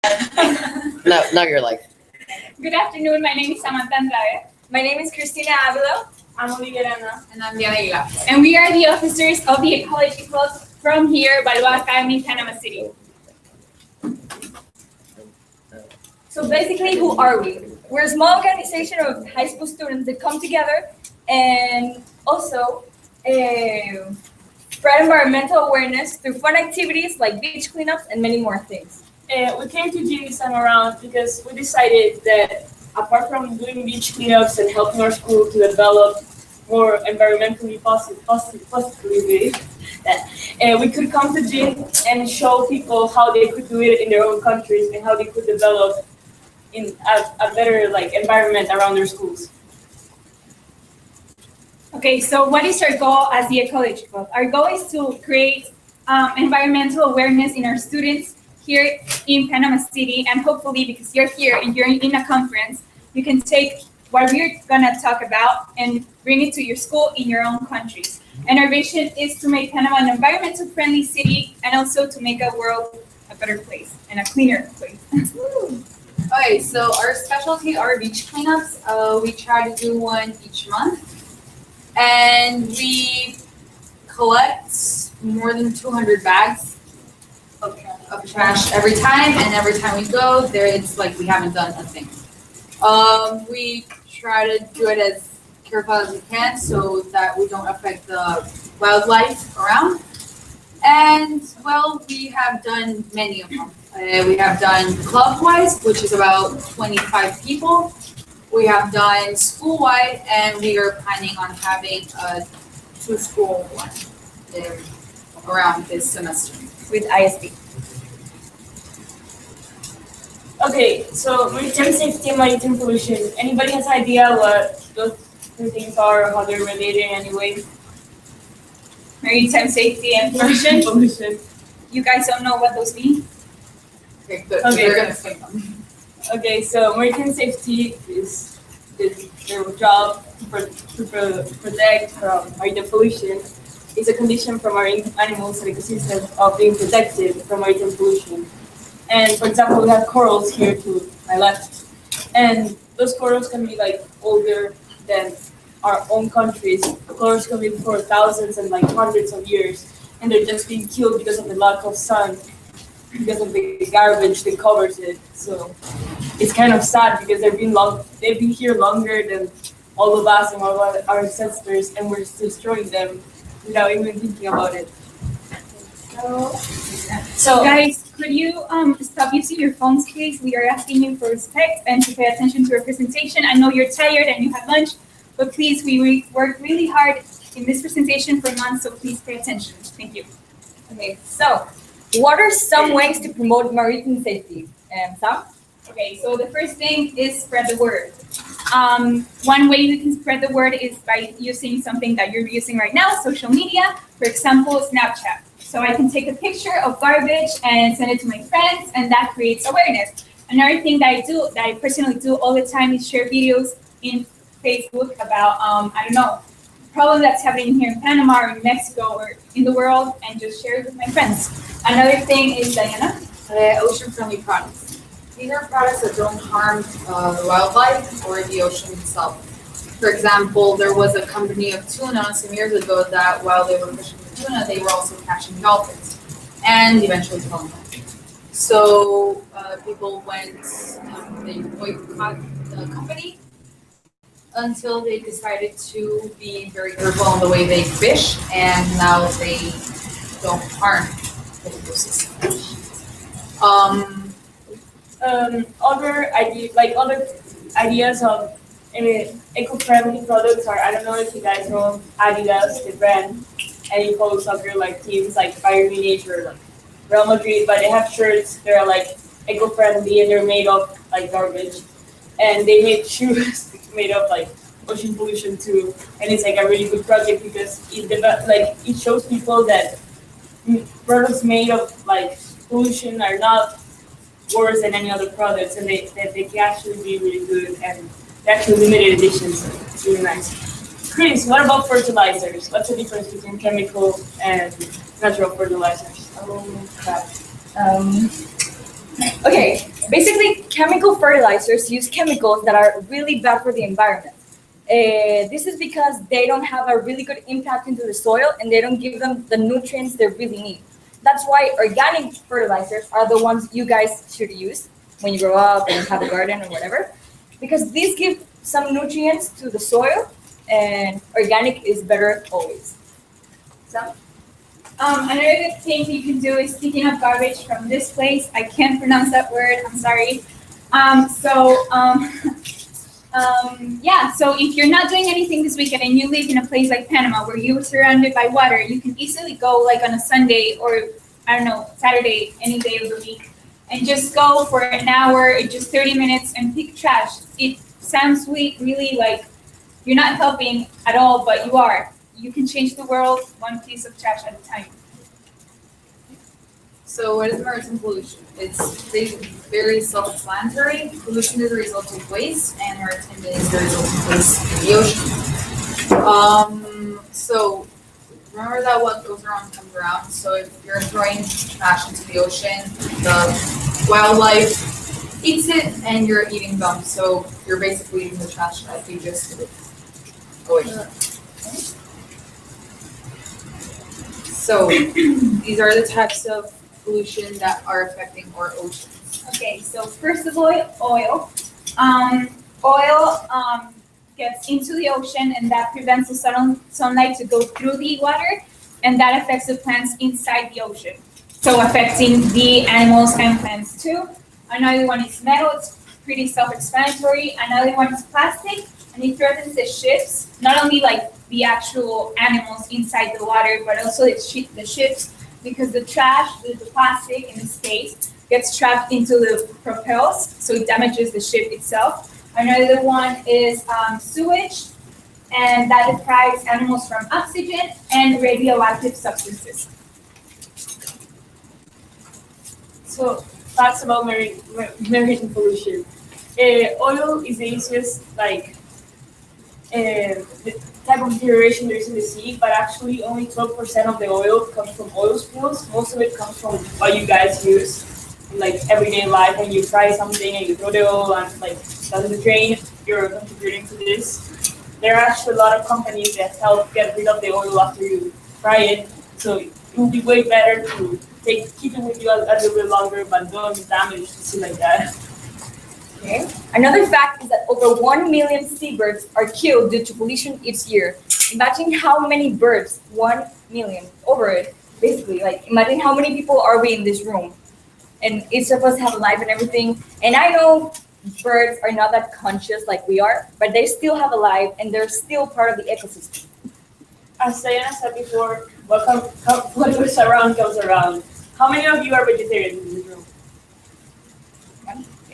Now you're like. Good afternoon, my name is Samantha Andrade. My name is Cristina Avila. I'm Olivia Arana. And I'm Diana Aguilar. And we are the officers of the Ecology Club from here, Balboa Academy, in Panama City. So basically, who are we? We're a small organization of high school students that come together and also spread environmental awareness through fun activities like beach cleanups and many more things. We came to do this time around because we decided that apart from doing beach cleanups and helping our school to develop more environmentally positively, that we could come to gym and show people how they could do it in their own countries and how they could develop in a better environment around their schools. Okay, so what is our goal as the Ecology Club? Our goal is to create environmental awareness in our students here in Panama City, and hopefully, because you're here and you're in a conference, you can take what we're gonna talk about and bring it to your school in your own countries. And our vision is to make Panama an environmental friendly city and also to make a world a better place and a cleaner place. Okay, so our specialty are beach cleanups. We try to do one each month, and we collect more than 200 bags of trash every time, and every time we go there, it's like we haven't done a thing. We try to do it as careful as we can so that we don't affect the wildlife around. And well, we have done many of them. We have done club-wise, which is about 25 people. We have done school-wide, and we are planning on having a two-school one around this semester with ISB. Okay, so maritime safety and maritime pollution. Anybody has idea what those two things are or how they're related in any way? Maritime safety and pollution. Pollution. You guys don't know what those mean? Okay, good. Okay. We're gonna explain them. Okay, so maritime safety is their job to protect from maritime pollution. It's a condition for marine animals and ecosystems of being protected from maritime pollution. And for example, we have corals here to my left, and those corals can be older than our own countries. Corals can live for thousands and hundreds of years, and they're just being killed because of the lack of sun, because of the garbage that covers it. So it's kind of sad because they've been here longer than all of us and all of our ancestors, and we're just destroying them without even thinking about it. So guys, could you stop using your phones, please? We are asking you for respect and to pay attention to our presentation. I know you're tired and you have lunch, but please, we worked really hard in this presentation for months, so please pay attention. Thank you. Okay, so what are some ways to promote maritime safety? Sam? Okay, so the first thing is spread the word. One way you can spread the word is by using something that you're using right now, social media, for example, Snapchat. So I can take a picture of garbage and send it to my friends, and that creates awareness. Another thing that I personally do all the time is share videos in Facebook about, problem that's happening here in Panama or in Mexico or in the world, and just share it with my friends. Another thing is, Diana? Ocean-friendly products. These are products that don't harm the wildlife or the ocean itself. For example, there was a company of tuna some years ago that while they were fishing the tuna, they were also catching dolphins and eventually killing them. So people they boycott the company until they decided to be very careful in the way they fish, and now they don't harm the ecosystem. Other ideas of eco-friendly products are, I don't know if you guys know Adidas, the brand, and you follow soccer teams like Bayern Munich or Real Madrid, but they have shirts that are eco-friendly and they're made of garbage, and they make shoes made of ocean pollution too, and it's a really good project because it shows people that products made of pollution are not worse than any other products, and they can actually be really good, and they're actually limited editions, so it's really nice. Chris, what about fertilizers? What's the difference between chemical and natural fertilizers? Oh crap. Okay, Basically, chemical fertilizers use chemicals that are really bad for the environment. This is because they don't have a really good impact into the soil and they don't give them the nutrients they really need. That's why organic fertilizers are the ones you guys should use when you grow up and have a garden or whatever, because these give some nutrients to the soil, and organic is better always. So, Another thing you can do is picking up garbage from this place. I can't pronounce that word. I'm sorry. Yeah. So if you're not doing anything this weekend and you live in a place like Panama where you're surrounded by water, you can easily go like on a Sunday or I don't know Saturday, any day of the week, and just go for an hour or just 30 minutes and pick trash. It sounds really like you're not helping at all, but you are. You can change the world one piece of trash at a time. So what is maritime pollution? It's very self-explanatory. Pollution is a result of waste, and maritime is the result of waste in the ocean. So remember that what goes around comes around. So if you're throwing trash into the ocean, the wildlife eats it, and you're eating them. So you're basically eating the trash that you just avoided. So these are the types of pollution that are affecting our oceans. Okay, so first of all, oil. Oil gets into the ocean, and that prevents the sunlight to go through the water, and that affects the plants inside the ocean. So affecting the animals and plants too. Another one is metal. It's pretty self-explanatory. Another one is plastic, and it threatens the ships, not only like the actual animals inside the water, but also the ships, because the trash, the plastic in the space, gets trapped into the propels, so it damages the ship itself. Another one is sewage, and that deprives animals from oxygen and radioactive substances. So facts about marine pollution. Oil is the easiest the type of deterioration there is in the sea, but actually only 12% of the oil comes from oil spills. Most of it comes from what you guys use in everyday life. When you fry something and you throw the oil and doesn't the drain, you're contributing to this. There are actually a lot of companies that help get rid of the oil after you fry it. So it would be way better to keep it with you a little bit longer, but don't damage the sea like that. okay. Another fact is that over 1 million seabirds are killed due to pollution each year. Imagine how many birds, 1 million, over it, basically. Imagine how many people are we in this room. And each of us have a life and everything. And I know birds are not that conscious like we are, but they still have a life and they're still part of the ecosystem. As Diana said before, what goes around comes around. How many of you are vegetarians in this room?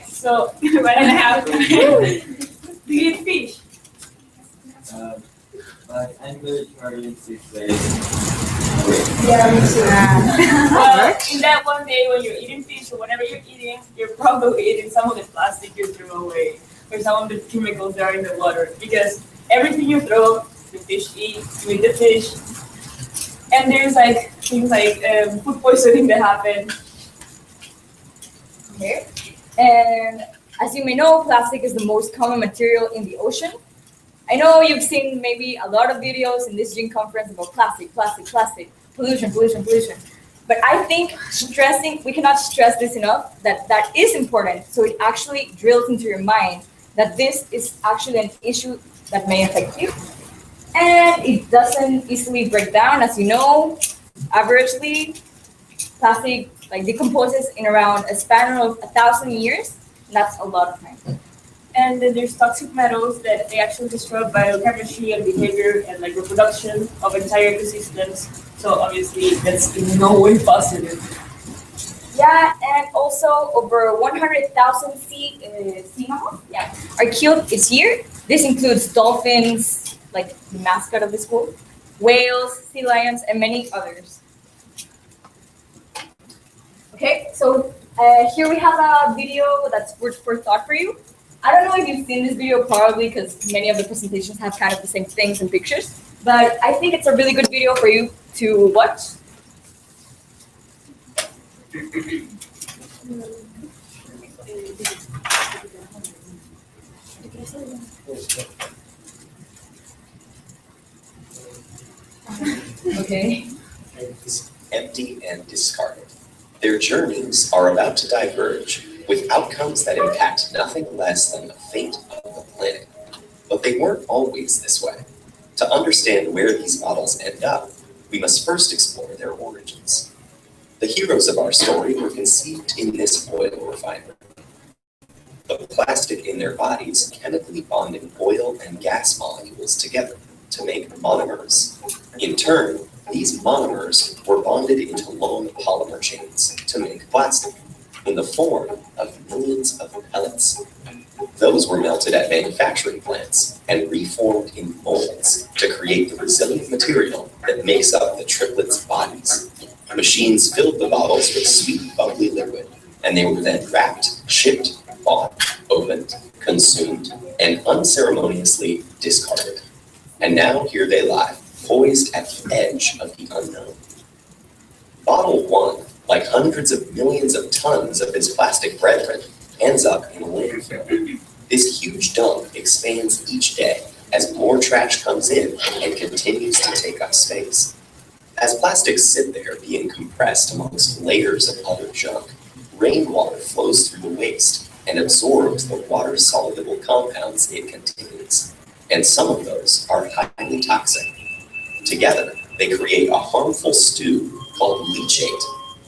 So, 1.5. Do you eat fish? But I'm vegetarian 6 days. Yeah, me too. Well, in that one day when you're eating fish or whatever you're eating, you're probably eating some of the plastic you threw away or some of the chemicals that are in the water, because everything you throw, the fish eats, you eat the fish. And there's things like food poisoning that happen. Okay. And as you may know, plastic is the most common material in the ocean. I know you've seen maybe a lot of videos in this Gene conference about plastic, pollution. But I think we cannot stress this enough, that is important. So it actually drills into your mind that this is actually an issue that may affect you. And it doesn't easily break down, as you know. Averagely, plastic decomposes in around a span of 1,000 years. That's a lot of time. And then there's toxic metals that they actually destroy biochemistry and behavior and reproduction of entire ecosystems. So obviously that's in no way positive. Yeah, and also over 100,000 sea mammals are killed each year. This includes dolphins, like the mascot of the school, whales, sea lions, and many others. Okay, so here we have a video that's food for thought for you. I don't know if you've seen this video, probably because many of the presentations have kind of the same things and pictures, but I think it's a really good video for you to watch. Okay. Empty and discarded. Their journeys are about to diverge with outcomes that impact nothing less than the fate of the planet. But they weren't always this way. To understand where these bottles end up, we must first explore their origins. The heroes of our story were conceived in this oil refinery. The plastic in their bodies chemically bonded oil and gas molecules together to make monomers. In turn, these monomers were bonded into long polymer chains to make plastic in the form of millions of pellets. Those were melted at manufacturing plants and reformed in molds to create the resilient material that makes up the triplets' bodies. Machines filled the bottles with sweet, bubbly liquid, and they were then wrapped, shipped, bought, opened, consumed, and unceremoniously discarded. And now here they lie, poised at the edge of the unknown. Bottle 1, like hundreds of millions of tons of its plastic brethren, ends up in a landfill. This huge dump expands each day as more trash comes in and continues to take up space. As plastics sit there being compressed amongst layers of other junk, rainwater flows through the waste and absorbs the water-soluble compounds it contains. And some of those are highly toxic. Together, they create a harmful stew called leachate,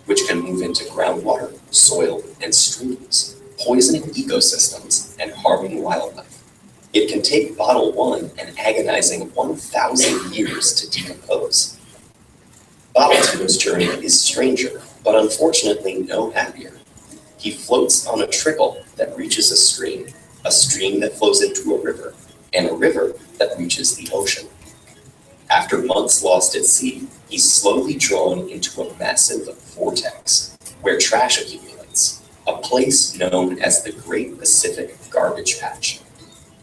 which can move into groundwater, soil, and streams, poisoning ecosystems and harming wildlife. It can take bottle 1 an agonizing 1,000 years to decompose. Bottle 2's journey is stranger, but unfortunately no happier. He floats on a trickle that reaches a stream that flows into a river, and a river that reaches the ocean. After months lost at sea, he's slowly drawn into a massive vortex where trash accumulates, a place known as the Great Pacific Garbage Patch.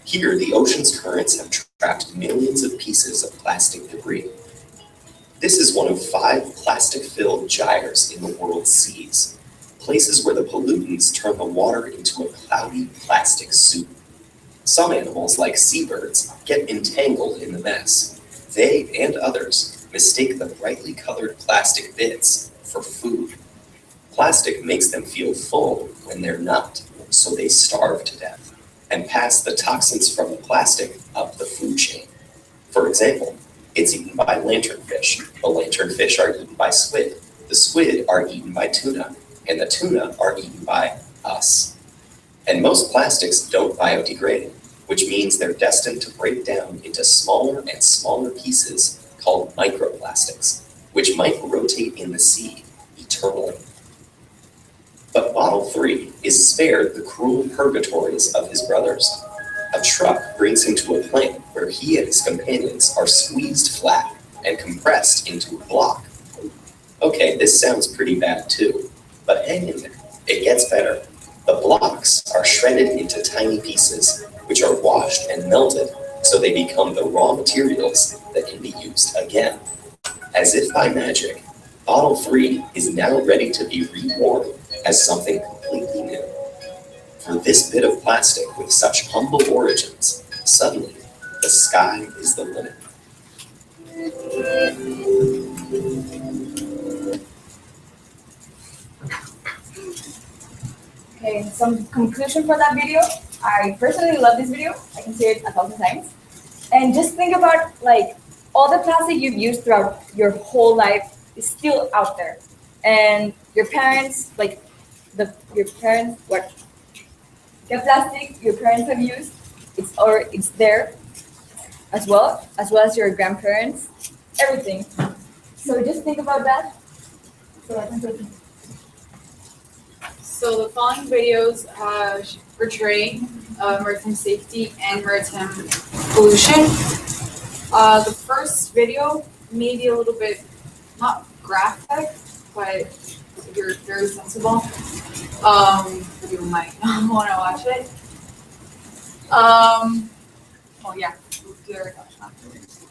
Here, the ocean's currents have trapped millions of pieces of plastic debris. This is one of 5 plastic-filled gyres in the world's seas, places where the pollutants turn the water into a cloudy plastic soup. Some animals, like seabirds, get entangled in the mess. They and others mistake the brightly colored plastic bits for food. Plastic makes them feel full when they're not, so they starve to death and pass the toxins from the plastic up the food chain. For example, it's eaten by lanternfish. The lanternfish are eaten by squid. The squid are eaten by tuna, and the tuna are eaten by us. And most plastics don't biodegrade, which means they're destined to break down into smaller and smaller pieces called microplastics, which might rotate in the sea eternally. But Bottle 3 is spared the cruel purgatories of his brothers. A truck brings him to a plant where he and his companions are squeezed flat and compressed into a block. Okay, this sounds pretty bad too, but hang in there, it gets better. The blocks are shredded into tiny pieces, which are washed and melted so they become the raw materials that can be used again. As if by magic, Bottle 3 is now ready to be reborn as something completely new. For this bit of plastic with such humble origins, suddenly, the sky is the limit. Okay, some conclusion for that video. I personally love this video. I can say it 1,000 times. And just think about like all the plastic you've used throughout your whole life is still out there. And your parents, like the plastic your parents have used, it's there as well as your grandparents, everything. So just think about that. So I can take So the following videos portray maritime safety and maritime pollution. The first video may be a little bit not graphic, but you're very sensible. You might not want to watch it. Well, yeah, we'll do our reduction afterwards.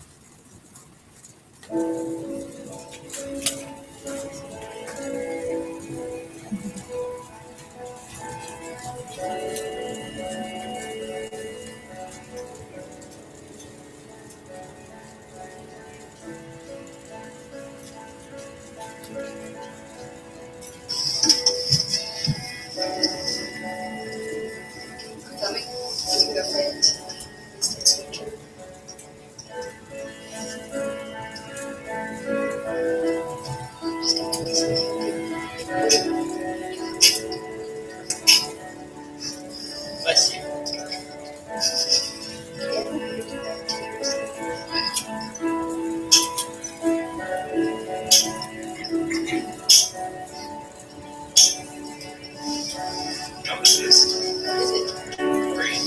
noticed. What is it? Great.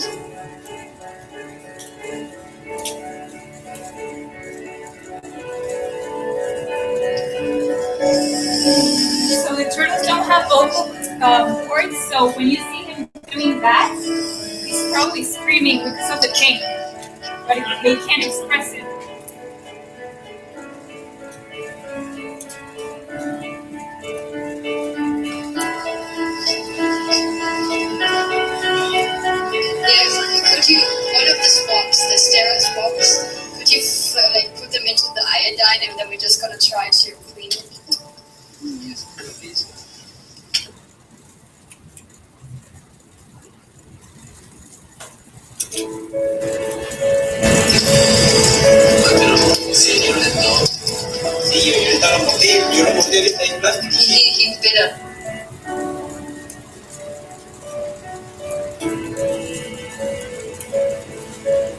So the turtles don't have vocal cords, so when you see him doing that, he's probably screaming because of the pain, but he can't express it. Yeah, could you, one of the swaps, the sterile swaps, could you like put them into the iodine and then we're just gonna try to clean it? Sí, yo estaba por ti, yo no podía estar en plástico. He bit it.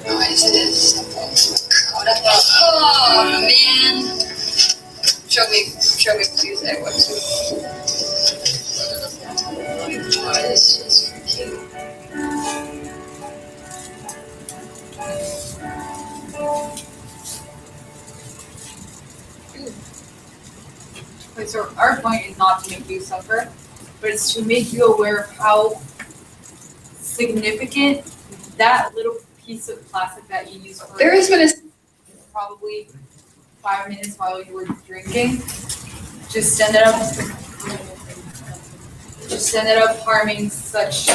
Nice, it is. Oh man. Show me please, I want to. Oh, this is cute. Okay, so our point is not to make you suffer, but it's to make you aware of how significant that little piece of plastic that you use for There has been a probably 5 minutes while you were drinking, just ended up harming such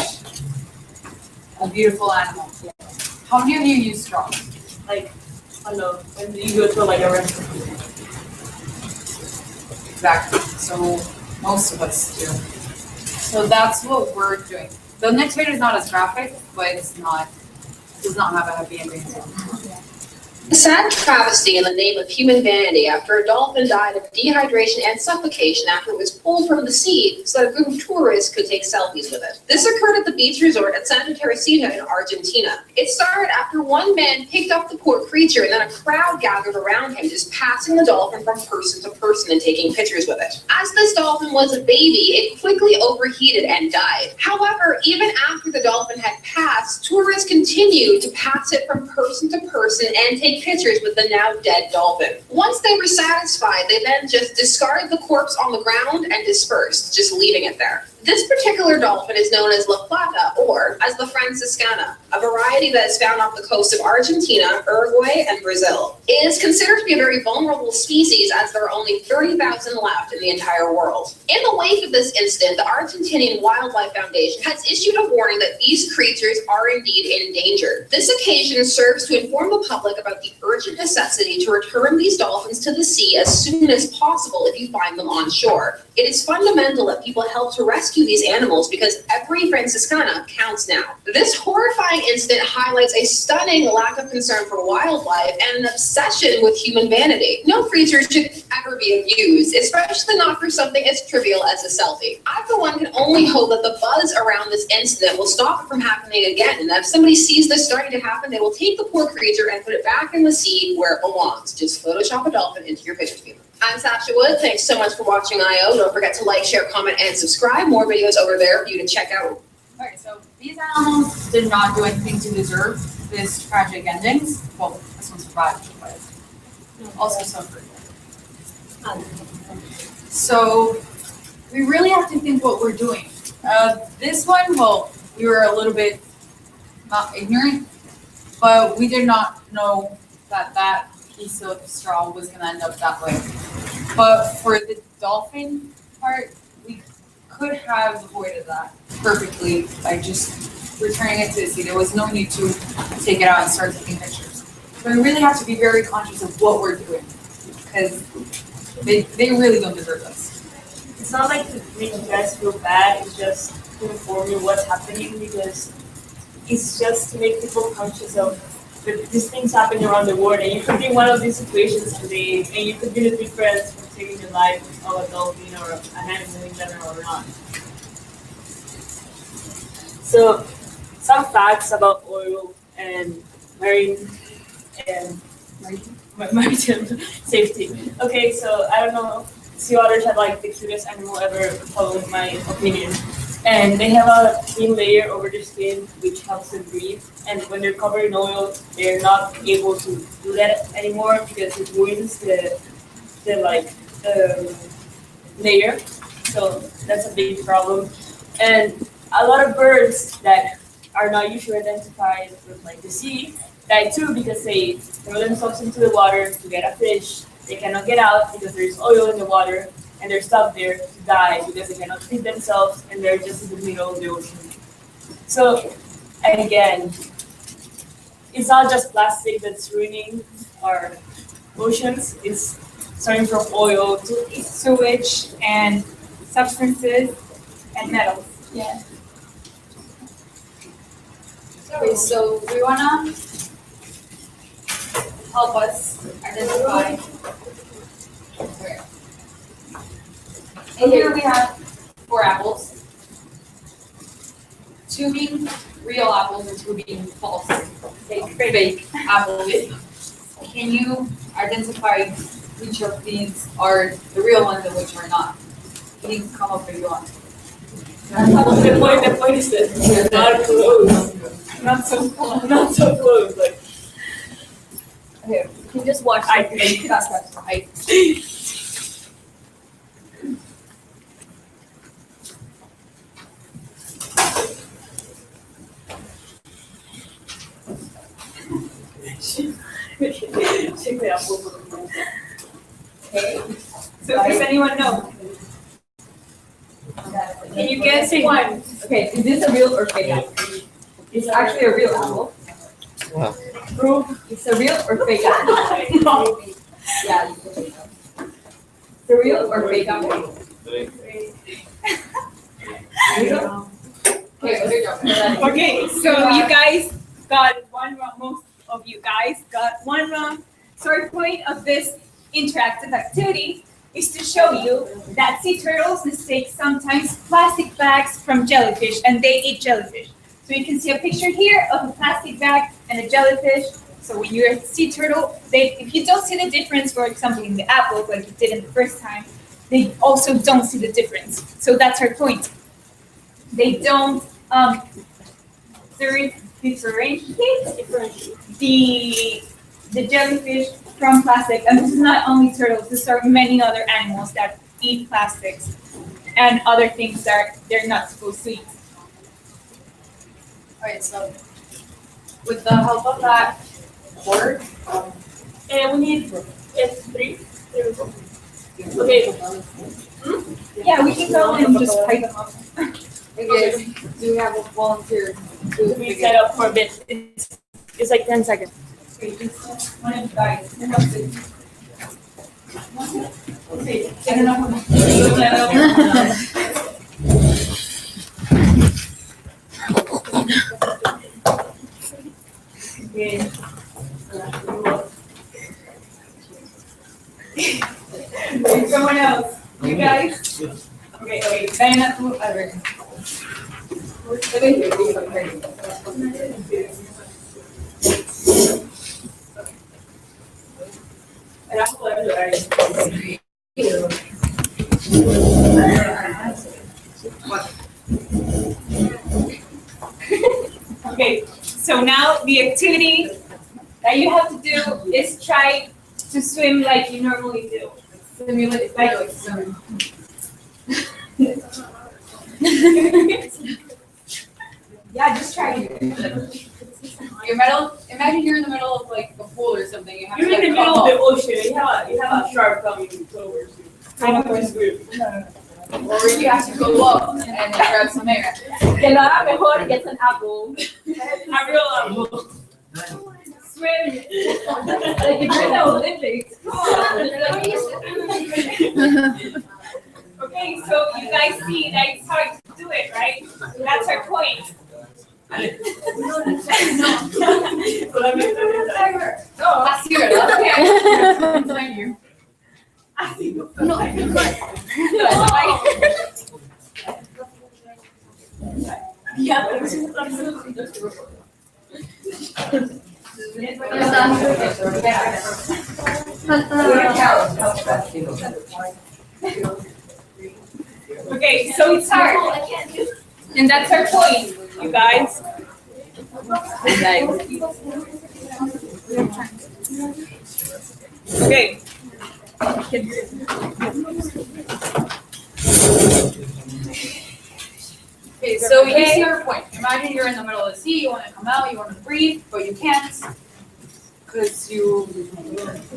a beautiful animal. How many of you use straws? Like, I don't know, when you go to like a restaurant. Exactly. So most of us do. So that's what we're doing. The next video is not as graphic, but does not have a happy ending. A sad travesty in the name of human vanity after a dolphin died of dehydration and suffocation after it was pulled from the sea so that a group of tourists could take selfies with it. This occurred at the beach resort at Santa Teresita in Argentina. It started after one man picked up the poor creature and then a crowd gathered around him, just passing the dolphin from person to person and taking pictures with it. As this dolphin was a baby, it quickly overheated and died. However, even after the dolphin had passed, tourists continued to pass it from person to person and take pictures with the now dead dolphin. Once they were satisfied, they then just discarded the corpse on the ground and dispersed, just leaving it there. This particular dolphin is known as La Plata, or as the Franciscana, a variety that is found off the coast of Argentina, Uruguay, and Brazil. It is considered to be a very vulnerable species as there are only 30,000 left in the entire world. In the wake of this incident, the Argentinian Wildlife Foundation has issued a warning that these creatures are indeed endangered. This occasion serves to inform the public about the urgent necessity to return these dolphins to the sea as soon as possible if you find them on shore. It is fundamental that people help to rescue these animals because every Franciscana counts now. This horrifying incident highlights a stunning lack of concern for wildlife and an obsession with human vanity. No creature should ever be abused, especially not for something as trivial as a selfie. I, for one, can only hope that the buzz around this incident will stop it from happening again, and that if somebody sees this starting to happen, they will take the poor creature and put it back in the sea where it belongs. Just Photoshop a dolphin into your picture feed. I'm Sasha Wood. Thanks so much for watching I.O. Don't forget to like, share, comment, and subscribe. More videos over there for you to check out. Okay, so these animals did not do anything to deserve this tragic endings. Well, this one survived, but also suffered. So we really have to think what we're doing. This one, well, we were a little bit not ignorant, but we did not know that that piece of straw was going to end up that way. But for the dolphin part, we could have avoided that perfectly by just returning it to the sea. There was no need to take it out and start taking pictures. So we really have to be very conscious of what we're doing because they really don't deserve this. It's not like to make you guys feel bad, it's just to inform you what's happening because it's just to make people conscious of that these things happening around the world and you could be in one of these situations today and you could be the difference from taking the life of a dolphin or an animal in general or not. So some facts about oil and maritime safety. Okay, so I don't know, sea otters are like the cutest animal ever, following my opinion. And they have a thin layer over their skin which helps them breathe. And when they're covered in oil, they're not able to do that anymore because it ruins the layer. So that's a big problem. And a lot of birds that are not usually identified with like the sea die too because they throw themselves into the water to get a fish. They cannot get out because there's oil in the water and they're stuck there to die because they cannot feed themselves and they're just in the middle of the ocean. So, and again, it's not just plastic that's ruining our oceans, it's starting from oil to Sewage and substances and metals. Yeah. Okay, so we wanna help us identify. Okay. And here we have 4 apples. 2 being real apples and 2 being false, fake apples. Can you identify which of these are the real ones and which are not? Can you come up if you want? the point is that not close. Not so close. Like Okay, you can just watch. I check the apple. Okay. So does anyone know? Can you guess one? Okay, is this a real or fake apple? It's actually a real apple. Wow. Proof it's a real or fake apple. Yeah. It's a real or fake apple. Okay, so you guys got one wrong. Most of you guys got one wrong. So our point of this interactive activity is to show you that sea turtles mistake sometimes plastic bags from jellyfish, and they eat jellyfish. So you can see a picture here of a plastic bag and a jellyfish. So when you're a sea turtle, if you don't see the difference, for example, in the apple, like you did in the first time, they also don't see the difference. So that's our point. They don't differentiate the jellyfish from plastic. And this is not only turtles, this are many other animals that eat plastics and other things that they're not supposed to eat. Alright, so with the help of that board, And we need 3. Okay. Yeah, we can go and just pipe them up. okay, do we have a volunteer to We set up for a bit. It's like 10 seconds. Okay, just one of you guys. Okay, get enough of Okay. Someone else. You guys? Okay, vayan na po. Okay, so now the activity that you have to do is try to swim like you normally do. simulate like swim? Yeah, just try it. Imagine you're in the middle of like a pool or something. You have You're to in the like, middle come of the up. ocean. You have a shark coming towards you. How do you swim? Or you have to go up and grab some air. Que lo haga mejor gets an apple. A real apple. Swim. Like if you're in the Olympics. Okay, so you guys see that it's hard to do it, right? That's our point. Así, ¿verdad? Thank you. No, Yeah, okay, so it's hard. And that's our point, you guys. Okay. Okay, so you see our point. Imagine you're in the middle of the sea, you wanna come out, you wanna breathe, but you can't. Cause you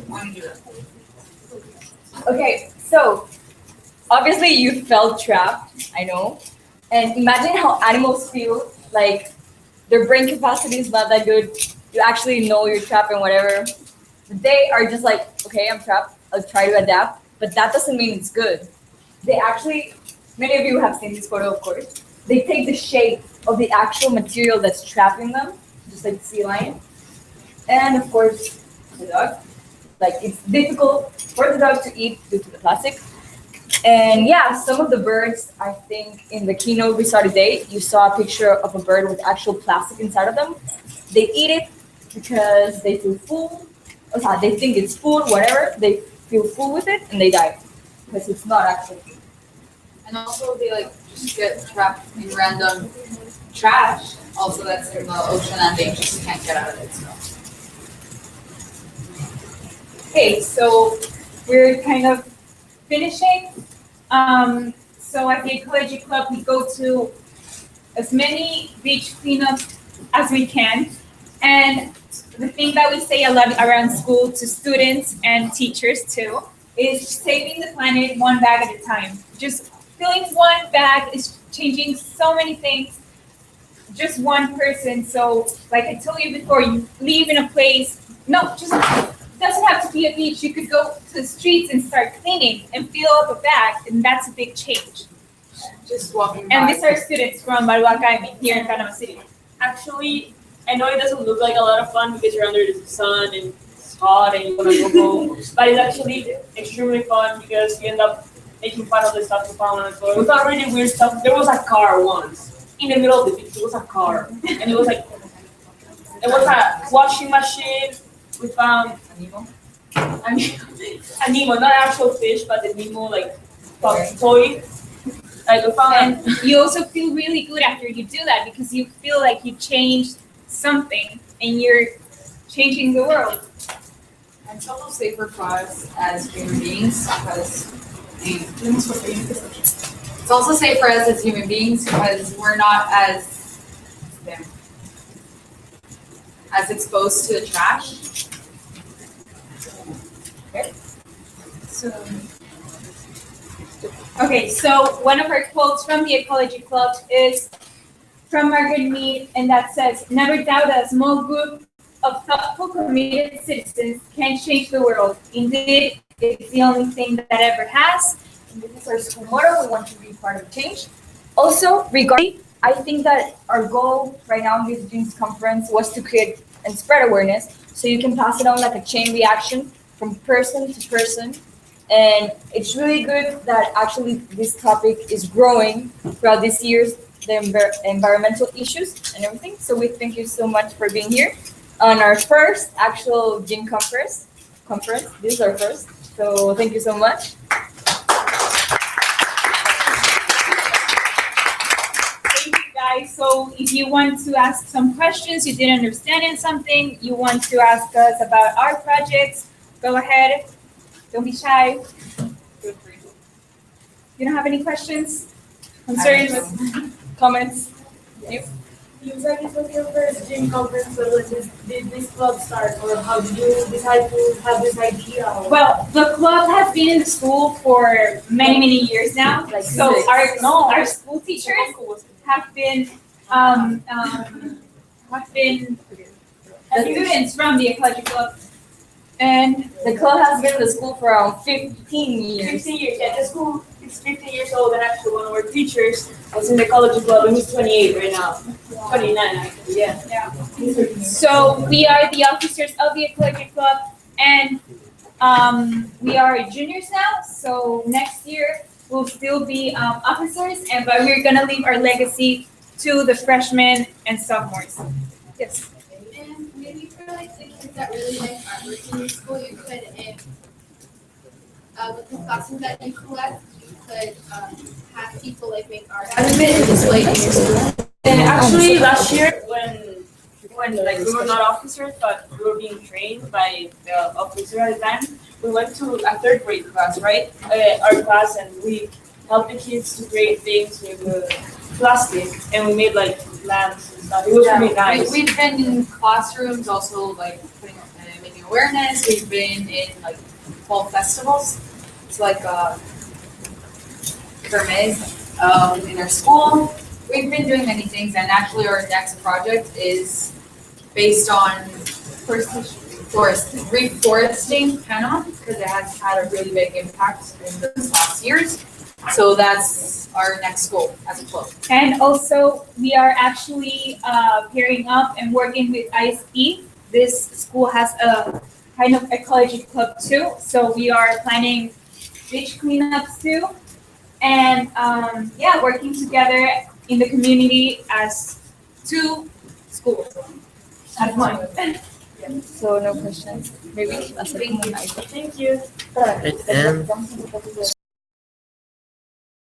wanna do that. Okay, so obviously you felt trapped, I know. And imagine how animals feel, like their brain capacity is not that good. You actually know you're trapped and whatever. But they are just like, okay, I'm trapped. I'll try to adapt. But that doesn't mean it's good. They actually, many of you have seen this photo, of course. They take the shape of the actual material that's trapping them, just like the sea lion. And of course, the dog. Like it's difficult for the dog to eat due to the plastic. And yeah, some of the birds, I think in the keynote we saw today, you saw a picture of a bird with actual plastic inside of them. They eat it because they feel full, or they think it's food, whatever. They feel full with it and they die because it's not actually food. And also they like just get trapped in random trash also that's in the ocean and they just can't get out of it, so. Okay, so we're kind of finishing. So at the Ecology Club, we go to as many beach cleanups as we can. And the thing that we say a lot around school to students and teachers too is saving the planet one bag at a time. Just filling one bag is changing so many things. Just one person. So like I told you before, you live in a place, it doesn't have to be a beach. You could go to the streets and start cleaning and fill up a bag, and that's a big change. Just walking And by. these are students from Baru Academy here in Panama City. Actually, I know it doesn't look like a lot of fun because you're under the sun and it's hot and you want to go home, but it's actually extremely fun because you end up making fun of the stuff you found on the floor. We found really weird stuff. There was a car once in the middle of the beach. There was a car, and it was like there was a washing machine. We found a Nemo, not actual fish, but the Nemo like toy. Like we found. And you also feel really good after you do that because you feel like you changed something and you're changing the world. And it's also safer for us as human beings because it's also safe for us as human beings because we're not as exposed to the trash. Okay, so one of our quotes from the Ecology Club is from Margaret Mead, and that says, "Never doubt a small group of thoughtful, committed citizens can change the world. Indeed, it's the only thing that ever has." And this is our school motto. We want to be part of change. Also, regarding, I think that our goal right now in this Dreams Conference was to create and spread awareness so you can pass it on like a chain reaction from person to person. And it's really good that actually this topic is growing throughout these years, the environmental issues and everything. So we thank you so much for being here on our first actual gym conference. This is our first. So thank you so much. Thank you, guys. So if you want to ask some questions, you didn't understand in something, you want to ask us about our projects, go ahead. Don't be shy. Feel free. You don't have any questions? Concerns? Comments? You said this was your first gym conference, so did this club start, or how did you decide to have this idea? Well, the club has been in the school for many, many years now. Like So six. our school teachers have been students from the Ecology Club. And The club has been in the school for around 15 years. 15 years, yeah, the school is 15 years old, and actually one of our teachers was in the Ecology Club, and he's 28 right now. 29, actually, yeah. so we are the officers of the Ecology Club, and we are juniors now. So next year we'll still be officers, but we're gonna leave our legacy to the freshmen and sophomores. Yes. And maybe for like the kids that really like artwork in your school, you could, with the classes that you collect, you you could have people like make art out of it and display it in your school? And actually, last year when like we were not officers, but we were being trained by the officer at the time, we went to a third grade class, right? Our class, and we helped the kids to create things with plastic, and we made like lamps and stuff. It was really nice. We've been in classrooms also like making awareness. We've been in like fall festivals. It's like kermesse in our school. We've been doing many things, and actually our next project is based on reforesting Panama because it has had a really big impact in the last years. So that's our next goal as a club. And also, we are actually pairing up and working with ISP. This school has a kind of ecology club too. So we are planning beach cleanups too. And yeah, working together in the community as two schools at one. So no questions. Maybe. Thank you. And